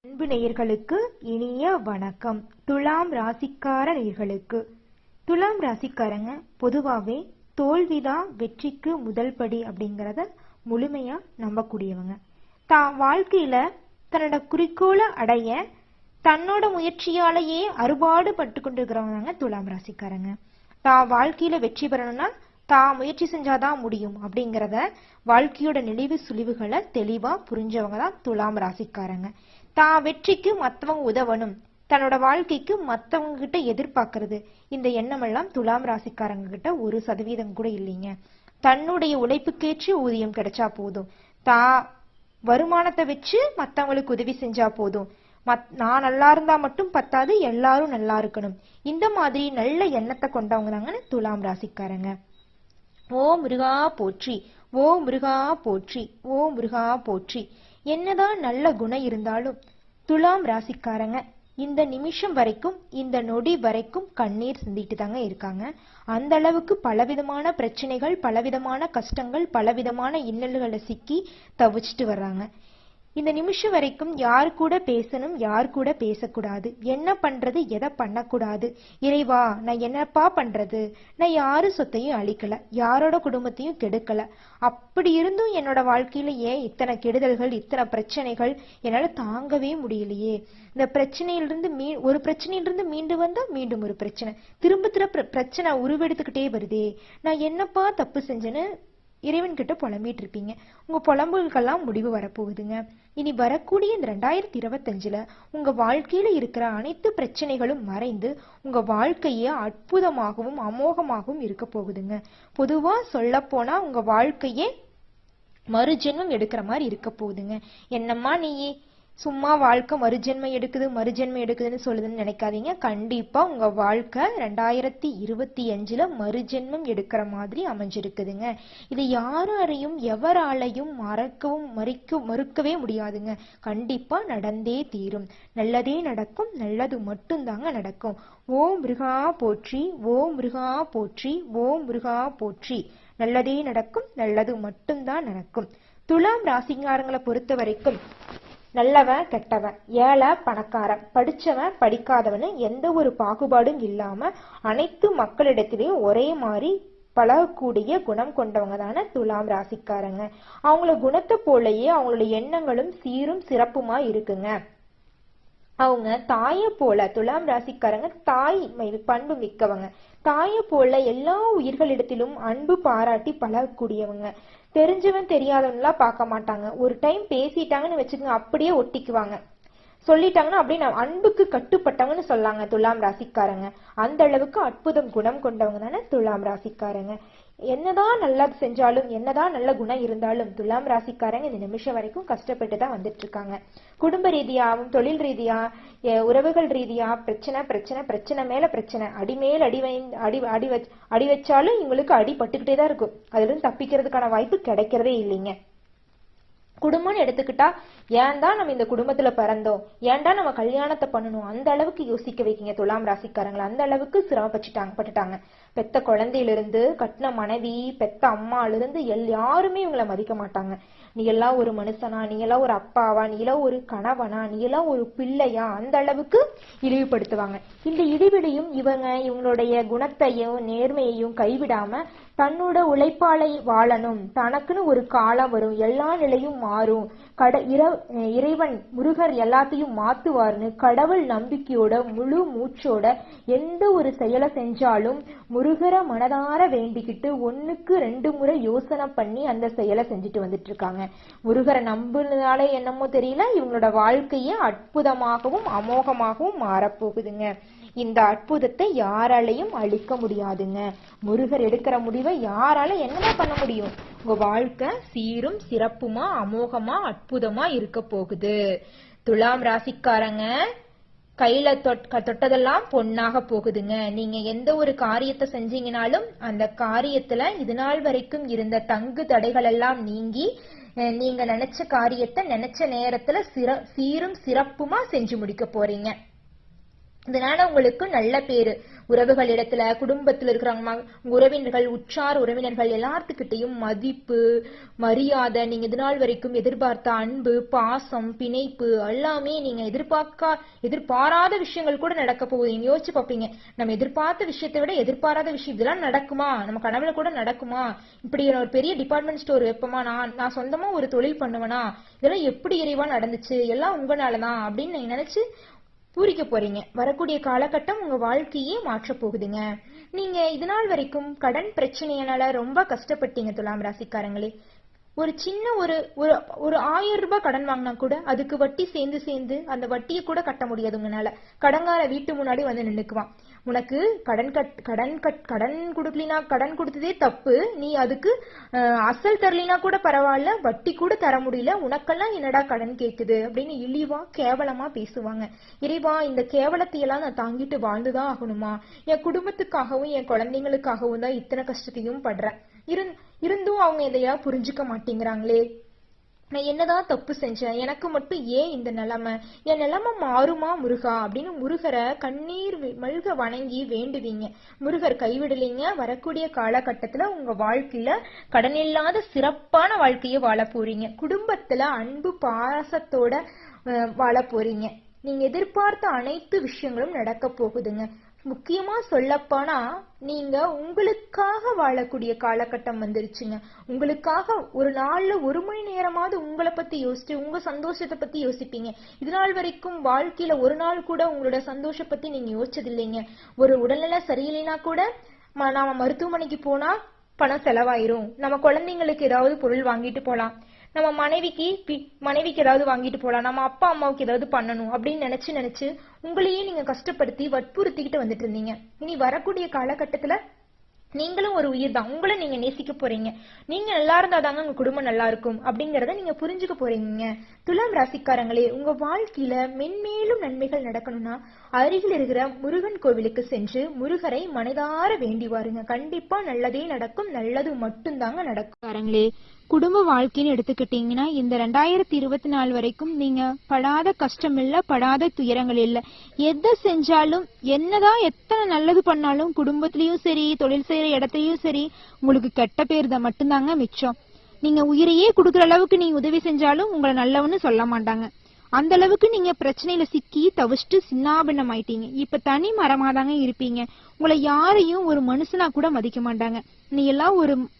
அன்பு நேயர்களுக்கு இனிய வணக்கம். துலாம் ராசிக்கார நேயர்களுக்கு துலாம் ராசிக்காரங்க பொதுவாகவே தோல்விதான் வெற்றிக்கு முதல் படி அப்படிங்கிறத முழுமையா நம்பக்கூடியவங்க. தான் வாழ்க்கையில தன்னோட குறிக்கோளை அடைய தன்னோட முயற்சியாலேயே அறுபாடு பட்டு கொண்டிருக்கிறவங்க துலாம் ராசிக்காரங்க. தான் வாழ்க்கையில வெற்றி பெறணும்னா தான் முயற்சி செஞ்சாதான் முடியும் அப்படிங்கிறத வாழ்க்கையோட நெளிவு சுழிவுகளை தெளிவா புரிஞ்சவங்க தான் துலாம் ராசிக்காரங்க. தான் வெற்றிக்கு மற்றவங்க உதவணும், தன்னோட வாழ்க்கைக்கு மற்றவங்க கிட்ட எதிர்பார்க்கறது, இந்த எண்ணமெல்லாம் துலாம் ராசிக்காரங்க கிட்ட 1% கூட இல்லைங்க. தன்னுடைய உழைப்புக்கேற்று ஊதியம் கிடைச்சா போதும், தான் வருமானத்தை வச்சு மற்றவங்களுக்கு உதவி செஞ்சா போதும், நான் நல்லா இருந்தா மட்டும் பத்தாது, எல்லாரும் நல்லா இருக்கணும், இந்த மாதிரி நல்ல எண்ணத்தை கொண்டவங்க தாங்க துலாம் ராசிக்காரங்க. ஓ முருகா போற்றி, ஓ முருகா போற்றி, ஓ முருகா போற்றி. என்னதான் நல்ல குணம் இருந்தாலும் துலாம் ராசிக்காரங்க இந்த நிமிஷம் வரைக்கும், இந்த நொடி வரைக்கும் கண்ணீர் சிந்திட்டு தாங்க இருக்காங்க. அந்த அளவுக்கு பலவிதமான பிரச்சனைகள், பலவிதமான கஷ்டங்கள், பலவிதமான இன்னல்களை சிக்கி தவிச்சிட்டு வர்றாங்க. இந்த நிமிஷம் வரைக்கும் யார் கூட பேசணும், யார் கூட பேசக்கூடாது, என்ன பண்றது, எதை பண்ணக்கூடாது, இறைவா நான் என்னப்பா பண்றது, நான் யாரு சொத்தையும் அழிக்கல, யாரோட குடும்பத்தையும் கெடுக்கல, அப்படி இருந்தும் என்னோட வாழ்க்கையில ஏன் இத்தனை கெடுதல்கள், இத்தனை பிரச்சனைகள், என்னால தாங்கவே முடியலையே. இந்த பிரச்சனையிலிருந்து ஒரு பிரச்சனையிலிருந்து மீண்டு வந்தா மீண்டும் ஒரு பிரச்சனை, திரும்ப திரும்ப பிரச்சனை உருவெடுத்துக்கிட்டே வருதே, நான் என்னப்பா தப்பு செஞ்சேன்னு இறைவன் கிட்ட புலம்பிட்டு இருப்பீங்க. உங்க புலம்புகளுக்கெல்லாம் முடிவு வரப்போகுதுங்க. இனி வரக்கூடிய இந்த 2025 உங்க வாழ்க்கையில இருக்கிற அனைத்து பிரச்சனைகளும் மறைந்து உங்க வாழ்க்கையே அற்புதமாகவும் அமோகமாகவும் இருக்க போகுதுங்க. பொதுவா சொல்ல போனா உங்க வாழ்க்கையே மறுஜென்மம் எடுக்கிற மாதிரி இருக்க போகுதுங்க. என்னம்மா நீ சும்மா வாழ்க்கை மறுஜென்மம் எடுக்குதுன்னு சொல்லுதுன்னு நினைக்காதீங்க. கண்டிப்பா உங்க வாழ்க்கை 2025 மறுஜென்மம் எடுக்கிற மாதிரி அமைஞ்சிருக்குதுங்க. இது யாரையும் எவராலையும் மறுக்கவே முடியாதுங்க. கண்டிப்பா நடந்தே தீரும். நல்லதே நடக்கும், நல்லது மட்டும்தாங்க நடக்கும். ஓம் முருகா போற்றி, ஓம் முருகா போற்றி, ஓம் முருகா போற்றி. நல்லதே நடக்கும், நல்லது மட்டும்தான் நடக்கும். துலாம் ராசிக்காரங்களை பொறுத்த வரைக்கும் நல்லவன் கெட்டவன், ஏழை பணக்காரன், படிச்சவன் படிக்காதவனு எந்த ஒரு பாகுபாடும் இல்லாம அனைத்து மக்களிடத்திலையும் ஒரே மாதிரி பழகக்கூடிய குணம் கொண்டவங்க தானே துலாம் ராசிக்காரங்க. அவங்கள குணத்தை போலயே அவங்களோட எண்ணங்களும் சீரும் சிறப்புமா இருக்குங்க. அவங்க தாயை போல, துலாம் ராசிக்காரங்க தாய் பண்பு மிக்கவங்க. தாயை போல எல்லா உயிர்களிடத்திலும் அன்பு பாராட்டி பழகக்கூடியவங்க. தெரிஞ்சவன் தெரியாதவன்லாம் பார்க்க மாட்டாங்க. ஒரு டைம் பேசிட்டாங்கன்னு வச்சுக்கோங்க, அப்படியே ஒட்டிக்குவாங்க. சொல்லிட்டாங்கன்னா அப்படியே அன்புக்கு கட்டுப்பட்டவங்கன்னு சொல்லாங்க துலாம் ராசிக்காரங்க. அந்த அளவுக்கு அற்புதம் குணம் கொண்டவங்க தானே துலாம் ராசிக்காரங்க. என்னதான் நல்லா செஞ்சாலும், என்னதான் நல்ல குணம் இருந்தாலும் துலாம் ராசிக்காரங்க இந்த நிமிஷம் வரைக்கும் கஷ்டப்பட்டு தான் வந்துட்டு இருக்காங்க. குடும்ப ரீதியாகவும் தொழில் ரீதியா, உறவுகள் ரீதியா பிரச்சனை பிரச்சனை பிரச்சனை மேல பிரச்சனை, அடிமேல் அடி வச்சாலும் இவங்களுக்கு அடி பட்டுக்கிட்டே தான் இருக்கும். அதுல இருந்து தப்பிக்கிறதுக்கான வாய்ப்பு கிடைக்கிறதே இல்லைங்க. குடும்பம்னு எடுத்துக்கிட்டா, ஏன்டா நம்ம இந்த குடும்பத்துல பிறந்தோம், ஏன்டா நம்ம கல்யாணத்தை பண்ணணும், அந்த அளவுக்கு யோசிக்க வைக்கீங்க துலாம் ராசிக்காரங்களை. அந்த அளவுக்கு சிரமப்பட்டுட்டாங்க. பெத்த குழந்தையிலிருந்து, கட்டின மனைவி, பெத்த அம்மால இருந்து யாருமே இவங்களை மதிக்க மாட்டாங்க. நீ எல்லாம் ஒரு மனுஷனா, நீ எல்லாம் ஒரு அப்பாவா, நீ எல்லாம் ஒரு கணவனா, நீ எல்லாம் ஒரு பிள்ளையா, அந்த அளவுக்கு இழிவுபடுத்துவாங்க. இந்த இழிவிலையும் இவங்களுடைய குணத்தையும் நேர்மையையும் கைவிடாம தன்னோட உழைப்பாளை வாழணும், தனக்குன்னு ஒரு காலம் வரும், எல்லா நிலையும் மாறும், இறைவன் முருகர் எல்லாத்தையும் மாத்துவார்னு கடவுள் நம்பிக்கையோட முழு மூச்சோட எந்த ஒரு செயலை செஞ்சாலும் முருகரை மனதார வேண்டிக்கிட்டு 1க்கு 2 முறை யோசனை பண்ணி அந்த செயலை செஞ்சுட்டு வந்துட்டு இருக்காங்க. முருகரை நம்புனதால என்னமோ தெரியல, இவங்களோட வாழ்க்கையே அற்புதமாகவும் அமோகமாகவும் மாறப்போகுதுங்க. இந்த அற்புதத்தை யாராலையும் அழிக்க முடியாதுங்க. முருகர் எடுக்கிற முடிவை யாரால என்னதான் பண்ண முடியும்? உங்க வாழ்க்கை சீரும் சிறப்புமா அமோகமா அற்புதமா இருக்க போகுது. துலாம் ராசிக்காரங்க கையில தொட்டதெல்லாம் பொன்னாக போகுதுங்க. நீங்க எந்த ஒரு காரியத்தை செஞ்சீங்கனாலும் அந்த காரியத்துல இது நாள் வரைக்கும் இருந்த தங்கு தடைகள் எல்லாம் நீங்கி நீங்க நினைச்ச காரியத்தை நினைச்ச நேரத்துல சீரும் சிறப்புமா செஞ்சு முடிக்க போறீங்க. இதனால உங்களுக்கு நல்ல பேரு, உறவுகள் இடத்துல, குடும்பத்துல இருக்கிறவங்க, உறவினர்கள், உற்றார் உறவினர்கள் எல்லாத்துக்கிட்டையும் மதிப்பு, மரியாதை, நீங்க இது நாள் வரைக்கும் எதிர்பார்த்த அன்பு, பாசம், பிணைப்பு எல்லாமே நீங்க எதிர்பாராத விஷயங்கள் கூட நடக்க போகுது. யோசிச்சு பார்ப்பீங்க, நம்ம எதிர்பார்த்த விஷயத்தை விட எதிர்பாராத விஷயம் இதெல்லாம் நடக்குமா, நம்ம கனவுல கூட நடக்குமா, இப்படி ஒரு பெரிய டிபார்ட்மெண்ட் ஸ்டோர் வைப்போமா, நான் சொந்தமா ஒரு தொழில் பண்ணுவேனா, இதெல்லாம் எப்படி இறைவா நடந்துச்சு, எல்லாம் உங்களாலதான் அப்படின்னு நீங்க நினைச்சு பூரிக்க போறீங்க. வரக்கூடிய காலகட்டம் உங்க வாழ்க்கையே மாற்ற போகுதுங்க. நீங்க இது நாள் வரைக்கும் கடன் பிரச்சனையினால ரொம்ப கஷ்டப்பட்டீங்க துலாம் ராசிக்காரங்களே. ஒரு சின்ன ஒரு 1000 ரூபாய் கடன் வாங்கினா கூட அதுக்கு வட்டி சேர்ந்து சேர்ந்து அந்த வட்டியை கூட கட்ட முடியாது உங்களால. கடங்கார வீட்டு முன்னாடி வந்து நின்னுக்குவான், உனக்கு கடன் கொடுக்கலினா, கடன் கொடுத்ததே தப்பு, நீ அதுக்கு அசல் தரலினா கூட பரவாயில்ல, வட்டி கூட தர முடியல, உனக்கெல்லாம் என்னடா கடன் கேக்குது அப்படின்னு இழிவா கேவலமா பேசுவாங்க. இறைவா, இந்த கேவலத்தையெல்லாம் நான் தாங்கிட்டு வாழ்ந்துதான் ஆகணுமா, என் குடும்பத்துக்காகவும் என் குழந்தைங்களுக்காகவும் தான் இத்தனை கஷ்டத்தையும் படுறேன், இருந்தும் அவங்க எதையா புரிஞ்சுக்க மாட்டேங்கிறாங்களே, நான் என்னதான் தப்பு செஞ்சேன், எனக்கு மட்டும் ஏன் இந்த நிலைமை, என் நிலைமை மாறுமா முருகா அப்படின்னு முருகரை கண்ணீர் மல்க வணங்கி வேண்டுவீங்க. முருகர் கைவிடலைங்க. வரக்கூடிய காலகட்டத்துல உங்க வாழ்க்கையில கடன் இல்லாத சிறப்பான வாழ்க்கையை வாழ போறீங்க. குடும்பத்துல அன்பு பாசத்தோட வாழ போறீங்க. நீங்க எதிர்பார்த்த அனைத்து விஷயங்களும் நடக்க போகுதுங்க. முக்கியமா சொல்லப்போனா நீங்க உங்களுக்காக வாழக்கூடிய காலகட்டம் வந்துருச்சுங்க. உங்களுக்காக ஒரு நாள்ல 1 மணி நேரமாவது உங்களை பத்தி யோசிச்சு உங்க சந்தோஷத்தை பத்தி யோசிப்பீங்க. இது நாள் வரைக்கும் வாழ்க்கையில ஒரு நாள் கூட உங்களோட சந்தோஷம் பத்தி நீங்க யோசிச்சது இல்லைங்க. ஒரு உடல்நிலை சரியில்லைனா கூட நாம மருத்துவமனைக்கு போனா பணம் செலவாயிரும், நம்ம குழந்தைங்களுக்கு ஏதாவது பொருள் வாங்கிட்டு போலாம், நம்ம மனைவிக்கு ஏதாவது வாங்கிட்டு போலாம், நம்ம அப்பா அம்மாவுக்கு ஏதாவது பண்ணணும் அப்படின்னு நினைச்சு உங்களையே நீங்க கஷ்டப்படுத்தி வற்புறுத்திக்கிட்டு வந்துட்டு இருந்தீங்க. இனி வரக்கூடிய காலகட்டத்துல நீங்களும் ஒரு உயிர் தான், உங்களை நீங்க நேசிக்க போறீங்க. நீங்க நல்லா இருந்தாதாங்க உங்க குடும்பம் நல்லா இருக்கும் அப்படிங்கறத நீங்க புரிஞ்சுக்க போறீங்க. துலாம் ராசிக்காரங்களே, உங்க வாழ்க்கையில மென்மேலும் நன்மைகள் நடக்கணும்னா அருகில் இருக்கிற முருகன் கோவிலுக்கு சென்று முருகரை மனதார வேண்டி வாருங்க. கண்டிப்பா நல்லதே நடக்கும், நல்லது மட்டும்தாங்க நடக்கும். குடும்ப வாழ்க்கைன்னு எடுத்துக்கிட்டீங்கன்னா இந்த 2024 வரைக்கும் நீங்க படாத கஷ்டம் இல்ல, படாத துயரங்கள் இல்ல. எதை செஞ்சாலும் என்னதான் எத்தனை நல்லது பண்ணாலும் குடும்பத்திலயும் சரி, தொழில் செய்யற இடத்துலயும் சரி உங்களுக்கு கெட்ட பேர் தான் மட்டும்தாங்க மிச்சம். நீங்க உயிரையே கொடுக்குற அளவுக்கு நீங்க உதவி செஞ்சாலும் உங்களை நல்லவன்னு சொல்ல மாட்டாங்க. அந்த அளவுக்கு நீங்க பிரச்சனையில சிக்கி தவிச்சிட்டு சின்னாபின்னம் ஆயிட்டீங்க. இப்ப தனி மரமாதாங்க இருப்பீங்க. உங்களை யாரையும் ஒரு மனுஷனா கூட மதிக்க மாட்டாங்க. நீ எல்லாம்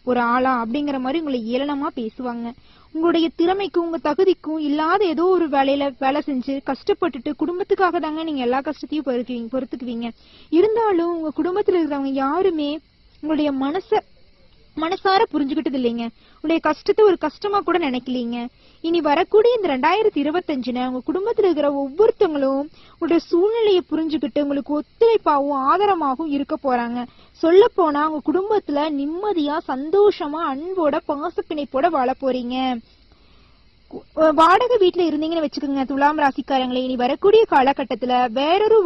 ஒரு ஆளா அப்படிங்கிற மாதிரி உங்களை ஏளனமா பேசுவாங்க. உங்களுடைய திறமைக்கும் உங்க தகுதிக்கும் இல்லாத ஏதோ ஒரு வேலை செஞ்சு கஷ்டப்பட்டுட்டு குடும்பத்துக்காக தாங்க நீங்க எல்லா கஷ்டத்தையும் பொறுத்துக்குவீங்க. இருந்தாலும் உங்க குடும்பத்துல இருக்கிறவங்க யாருமே உங்களுடைய மனசார புரிஞ்சுக்கிட்டது இல்லைங்க. உங்களுடைய கஷ்டத்தை ஒரு கஷ்டமா கூட நினைக்கலீங்க. இனி வரக்கூடிய இந்த 2025 உங்க குடும்பத்துல இருக்கிற ஒவ்வொருத்தவங்களும் உங்களுடைய சூழ்நிலையை புரிஞ்சுக்கிட்டு உங்களுக்கு ஒத்துழைப்பாகவும் ஆதரமாகவும் இருக்க போறாங்க. சொல்ல போனா உங்க குடும்பத்துல நிம்மதியா, சந்தோஷமா, அன்போட, பாசப்பிணைப்போட வாழ போறீங்க. வாடகை வீட்டுல இருந்தீங்கன்னு வச்சுக்கோங்க துலாம் ராசிக்காரங்களே, இனி வரக்கூடிய காலகட்டத்துல வேறொரு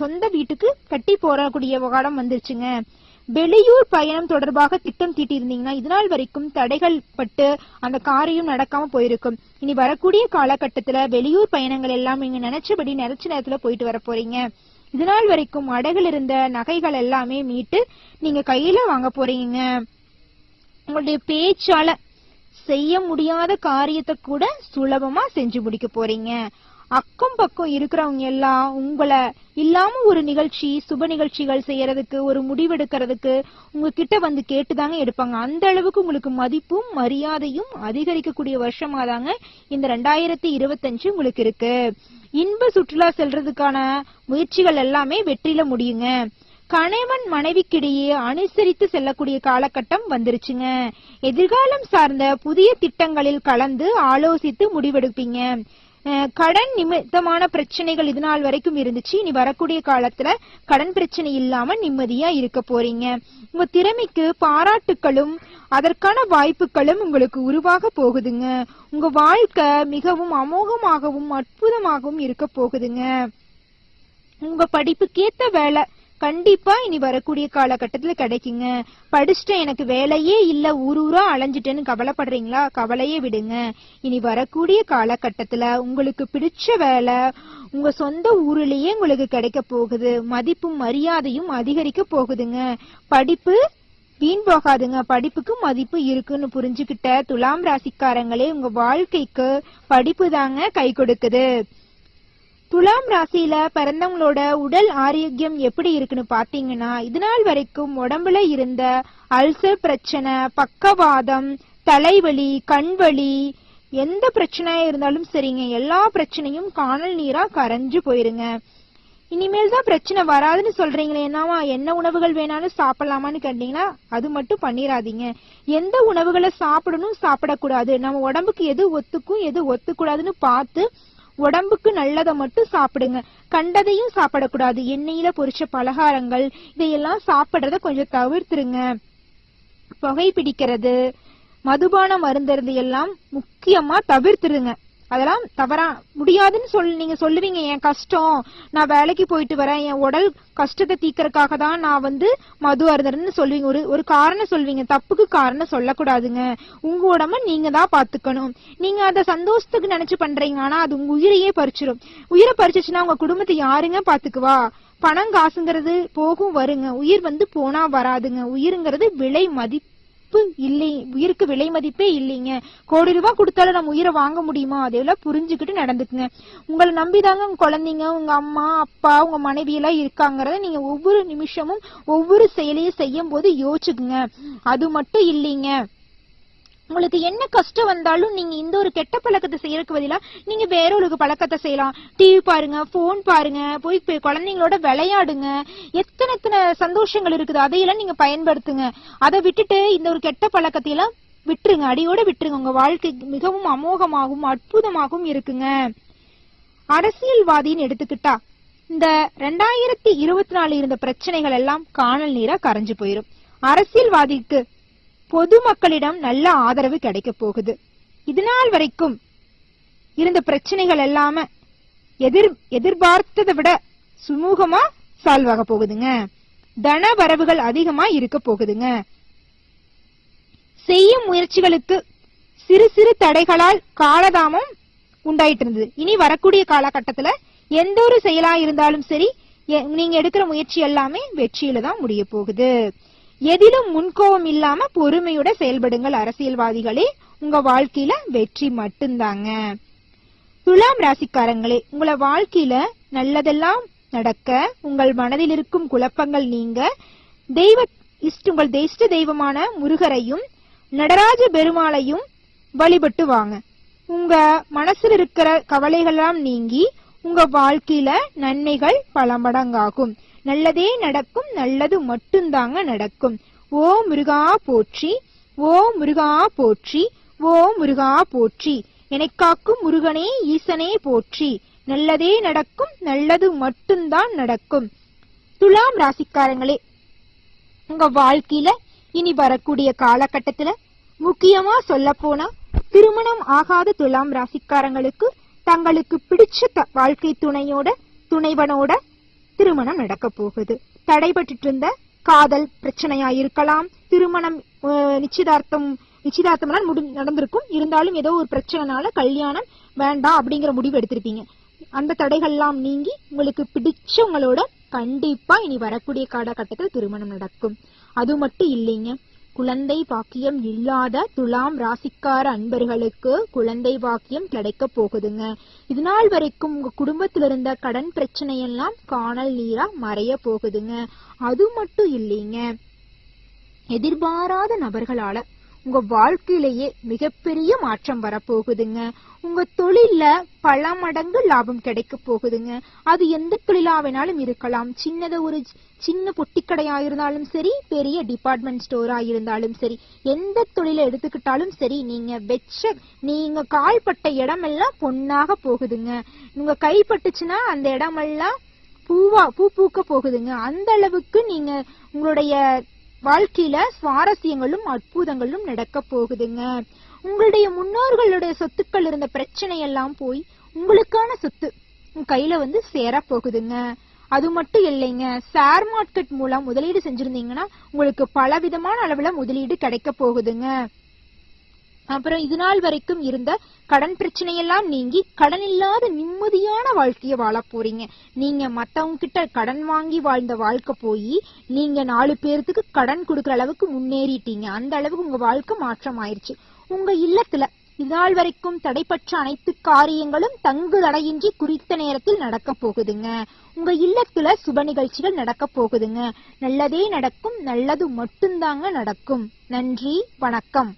சொந்த வீட்டுக்கு கட்டி போறக்கூடிய காலம் வந்துருச்சுங்க. வெளியூர் பயணம் தொடர்பாக திட்டம் தீட்டி இருந்தீங்கன்னா இதனால் வரைக்கும் தடைகள் பட்டு அந்த காரியம் நடக்காம போயிருக்கும். இனி வரக்கூடிய காலகட்டத்துல வெளியூர் பயணங்கள் எல்லாம் நீங்க நினைச்சபடி நினைச்ச நேரத்துல போயிட்டு வர போறீங்க. இதனால் வரைக்கும் அடைகள் இருந்த நகைகள் எல்லாமே மீட்டு நீங்க கையில வாங்க போறீங்க. உங்களுடைய பேச்சால செய்ய முடியாத காரியத்தை கூட சுலபமா செஞ்சு முடிக்க போறீங்க. அக்கம் பக்கம் இருக்கிறவங்க எல்லாம் உங்களை இல்லாம ஒரு நிகழ்ச்சி, சுப நிகழ்ச்சிகள் செய்யறதுக்கு, ஒரு முடிவெடுக்கிறதுக்கு உங்ககிட்ட வந்து கேட்டுதாங்க எடுப்பாங்க. அந்த அளவுக்கு உங்களுக்கு மதிப்பும் மரியாதையும் அதிகரிக்கக்கூடிய வருஷமா தாங்க இந்த 2025 உங்களுக்கு இருக்கு. இன்ப சுற்றுலா செல்றதுக்கான முயற்சிகள் எல்லாமே வெற்றியில முடியுங்க. கணவன் மனைவிக்கிடையே அனுசரித்து செல்லக்கூடிய காலகட்டம் வந்துருச்சுங்க. எதிர்காலம் சார்ந்த புதிய திட்டங்களில் கலந்து ஆலோசித்து முடிவெடுப்பீங்க. கடன் நிமித்தமான பிரச்சனைகள் இது நாள் வரைக்கும் இருந்துச்சு. இனி வரக்கூடிய காலத்துல கடன் பிரச்சனை இல்லாம நிம்மதியா இருக்க போறீங்க. உங்க திறமைக்கு பாராட்டுக்களும் அதற்கான வாய்ப்புகளும் உங்களுக்கு உருவாக போகுதுங்க. உங்க வாழ்க்கை மிகவும் அமோகமாகவும் அற்புதமாகவும் இருக்க போகுதுங்க. உங்க படிப்புக்கேத்த வேலை கண்டிப்பா இனி வரக்கூடிய காலகட்டத்துல கிடைக்குங்க. படிச்சுட்டு எனக்கு வேலையே இல்ல, ஊரூரா அலைஞ்சிட்டேன்னு கவலைப்படுறீங்களா? கவலையே விடுங்க. இனி வரக்கூடிய காலகட்டத்துல உங்களுக்கு பிடிச்ச வேலை, உங்க சொந்த ஊரிலேயே உங்களுக்கு கிடைக்க போகுது. மதிப்பும் மரியாதையும் அதிகரிக்க போகுதுங்க. படிப்பு வீண் போகாதுங்க. படிப்புக்கு மதிப்பு இருக்குன்னு புரிஞ்சுக்கிட்ட துலாம் ராசிக்காரங்களே, உங்க வாழ்க்கைக்கு படிப்பு தாங்க கை கொடுக்குது. துலாம் ராசியில பிறந்தவங்களோட உடல் ஆரோக்கியம் எப்படி இருக்குன்னு பாத்தீங்கன்னா, இதுநாள் வரைக்கும் உடம்புல இருந்த அல்சர் பிரச்சனை, பக்கவாதம், தலைவலி, கண்வலி, எந்த பிரச்சனையா இருந்தாலும் சரிங்க, எல்லா பிரச்சனையும் காணல் நீரா கரைஞ்சு போயிருங்க. இனிமேல் தான் பிரச்சனை வராதுன்னு சொல்றீங்களே, என்னவா என்ன உணவுகள் வேணாலும் சாப்பிடலாமான்னு கேட்டீங்கன்னா அது மட்டும் பண்ணிராதீங்க. எந்த உணவுகளை சாப்பிடணும் சாப்பிடக்கூடாது, நம்ம உடம்புக்கு எது ஒத்துக்கும் எது ஒத்துக்கூடாதுன்னு பார்த்து உடம்புக்கு நல்லதை மட்டும் சாப்பிடுங்க. கண்டதையும் சாப்பிடக்கூடாது. எண்ணெயில பொரிச்ச பலகாரங்கள் இதையெல்லாம் சாப்பிடுறத கொஞ்சம் தவிர்த்துருங்க. புகை பிடிக்கிறது, மதுபானம் அருந்துறது எல்லாம் முக்கியமா தவிர்த்துருங்க. அதெல்லாம் தவறா முடியாதுன்னு நீங்க சொல்லுவீங்க, என் கஷ்டம், நான் வேலைக்கு போயிட்டு வரேன், என் உடல் கஷ்டத்தை தீக்கிறதுக்காக தான் நான் மது அருந்துறேன்னு சொல்லுவீங்க. ஒரு காரணம் சொல்வீங்க. தப்புக்கு காரணம் சொல்லக்கூடாதுங்க. உங்க உடம்ப நீங்க தான் பாத்துக்கணும். நீங்க அத சந்தோஷத்துக்கு நினைச்சு பண்றீங்க, ஆனா அது உங்க உயிரையே பறிச்சிடும். உயிரை பறிச்சிச்சுன்னா உங்க குடும்பத்தை யாருங்க பாத்துக்குவா? பணம் காசுங்கிறது போகும் வருங்க, உயிர் போனா வராதுங்க. உயிருங்கிறது விலை மதிப்பு இல்லை, உயிருக்கு விலை மதிப்பே இல்லைங்க. கோடி ரூபாய் கொடுத்தாலும் நம்ம உயிரை வாங்க முடியுமா? அதெல்லாம் புரிஞ்சுக்கிட்டு நடந்துக்குங்க. உங்களை நம்பிதாங்க உங்க குழந்தைங்க, உங்க அம்மா அப்பா, உங்க மனைவி எல்லாம் இருக்காங்கறத நீங்க ஒவ்வொரு நிமிஷமும் ஒவ்வொரு செயலையும் செய்யும் போது யோசிச்சுக்குங்க. அது மட்டும் இல்லைங்க, உங்களுக்கு என்ன கஷ்டம் வந்தாலும் நீங்க இந்த ஒரு கெட்ட பழக்கத்தை செய்யறதுக்கு பதிலா நீங்க வேற ஒரு பழக்கத்தை செய்யலாம். டிவி பாருங்க, போன் பாருங்க, போய் குழந்தைங்களோட விளையாடுங்க. எத்தனை சந்தோஷங்கள் இருக்குது, அதையெல்லாம் நீங்க பயன்படுத்துங்க. அதை விட்டுட்டு இந்த ஒரு கெட்ட பழக்கத்தை எல்லாம் விட்டுருங்க, அடியோட விட்டுருங்க. உங்க வாழ்க்கை மிகவும் அமோகமாகவும் அற்புதமாகவும் இருக்குங்க. அரசியல்வாதின்னு எடுத்துக்கிட்டா இந்த 2024 இருந்த பிரச்சனைகள் எல்லாம் காணல் நீரா கரைஞ்சு போயிரும். அரசியல்வாதிக்கு பொதுமக்களிடம் நல்ல ஆதரவு கிடைக்க போகுது. இதுநாள் வரைக்கும் இருந்த பிரச்சனைகள் எல்லாமே எதிர்பார்த்ததை விட சுமூகமா சால்வ் ஆக போகுதுங்க. தன வரவுகள் அதிகமா இருக்க போகுதுங்க. செய்யும் முயற்சிகளுக்கு சிறு சிறு தடைகளால் காலதாமம் உண்டாயிட்டு இருந்தது. இனி வரக்கூடிய காலகட்டத்துல எந்த ஒரு செயலா இருந்தாலும் சரி, நீங்க எடுக்கிற முயற்சி எல்லாமே வெற்றியில தான் முடிய போகுது. எதிலும் முன்கோபம் இல்லாம பொறுமையோட செயல்படுங்கள் அரசியல்வாதிகளே, உங்க வாழ்க்கையில வெற்றி மட்டும்தாங்க. துலாம் ராசிக்காரங்களே, உங்களை வாழ்க்கையில நல்லதெல்லாம் நடக்க, உங்கள் மனதில் இருக்கும் குழப்பங்கள் நீங்க, உங்கள் இஷ்ட தெய்வமான முருகரையும் நடராஜ பெருமாளையும் வழிபட்டு வாங்க. உங்க மனசுல இருக்கிற கவலைகள்லாம் நீங்கி உங்க வாழ்க்கையில நன்மைகள் பல மடங்காகும். நல்லதே நடக்கும், நல்லது மட்டும்தாங்க நடக்கும். ஓ முருகா போற்றி, ஓ முருகா போற்றி, ஓ முருகா போற்றி, எனக்காக்கும் முருகனே ஈசனே போற்றி. நல்லதே நடக்கும், நல்லது மட்டும்தான் நடக்கும். துலாம் ராசிக்காரங்களே, உங்க வாழ்க்கையில இனி வரக்கூடிய காலகட்டத்துல முக்கியமா சொல்ல போனா, திருமணம் ஆகாத துலாம் ராசிக்காரங்களுக்கு தங்களுக்கு பிடிச்ச வாழ்க்கை துணைவனோட திருமணம் நடக்க போகுது. தடைபட்டு இருந்த காதல் பிரச்சனையா இருக்கலாம், திருமணம் நிச்சயதார்த்தம் நடந்திருக்கும், இருந்தாலும் ஏதோ ஒரு பிரச்சனைனால கல்யாணம் வேண்டாம் அப்படிங்கிற முடிவு எடுத்திருப்பீங்க. அந்த தடைகள்லாம் நீங்கி உங்களுக்கு பிடிச்சவங்களோட கண்டிப்பா இனி வரக்கூடிய காலகட்டத்தில் திருமணம் நடக்கும். அது மட்டும் இல்லைங்க, குழந்தை பாக்கியம் இல்லாத துலாம் ராசிக்கார அன்பர்களுக்கு குழந்தை பாக்கியம் கிடைக்க போகுதுங்க. இதுநாள் வரைக்கும் உங்க குடும்பத்துல இருந்த கடன் பிரச்சனை எல்லாம் காணல் நீரா மறைய போகுதுங்க. அது மட்டும் இல்லைங்க, எதிர்பாராத நபர்களால உங்க வாழ்க்கையிலேயே மிகப்பெரிய மாற்றம் வரப்போகுதுங்க. உங்க தொழில்ல பல மடங்கு லாபம் கிடைக்க போகுதுங்க. அது எந்த தொழிலா வேணாலும் இருக்கலாம். ஒரு சின்ன பொட்டிக்கடையா இருந்தாலும் சரி, பெரிய டிபார்ட்மெண்ட் ஸ்டோரா இருந்தாலும் சரி, எந்த தொழிலை எடுத்துக்கிட்டாலும் சரி, நீங்க கால்பட்ட இடமெல்லாம் பொன்னாக போகுதுங்க. உங்க கைப்பட்டுச்சுன்னா அந்த இடமெல்லாம் பூ பூக்க போகுதுங்க. அந்த அளவுக்கு நீங்க உங்களுடைய வாழ்க்கையில சுவாரஸ்யங்களும் அற்புதங்களும் நடக்க போகுதுங்க. உங்களுடைய முன்னோர்களுடைய சொத்துக்கள் இருந்த பிரச்சனை எல்லாம் போய் உங்களுக்கான சொத்து உங்க கையில சேர போகுதுங்க. அது மட்டும் இல்லைங்க, ஷேர் மார்க்கெட் மூலம் முதலீடு செஞ்சிருந்தீங்கன்னா உங்களுக்கு பலவிதமான அளவுல முதலீடு கிடைக்க போகுதுங்க. அப்புறம் இது நாள் வரைக்கும் இருந்த கடன் பிரச்சனையெல்லாம் நீங்கி கடன் இல்லாத நிம்மதியான வாழ்க்கைய வாழ போறீங்க. நீங்க மத்தவங்க கிட்ட கடன் வாங்கி வாழ்ந்த வாழ்க்கை போய் நீங்க 4 பேர்த்துக்கு கடன் கொடுக்கற அளவுக்கு முன்னேறிட்டீங்க. அந்த அளவுக்கு உங்க வாழ்க்கை மாற்றம் ஆயிருச்சு. உங்க இல்லத்துல இதுநாள் வரைக்கும் தடைப்பட்ட அனைத்து காரியங்களும் தங்கு தடையின்றி குறித்த நேரத்தில் நடக்க போகுதுங்க. உங்க இல்லத்துல சுப நிகழ்ச்சிகள் நடக்க போகுதுங்க. நல்லதே நடக்கும், நல்லது மட்டும்தாங்க நடக்கும். நன்றி, வணக்கம்.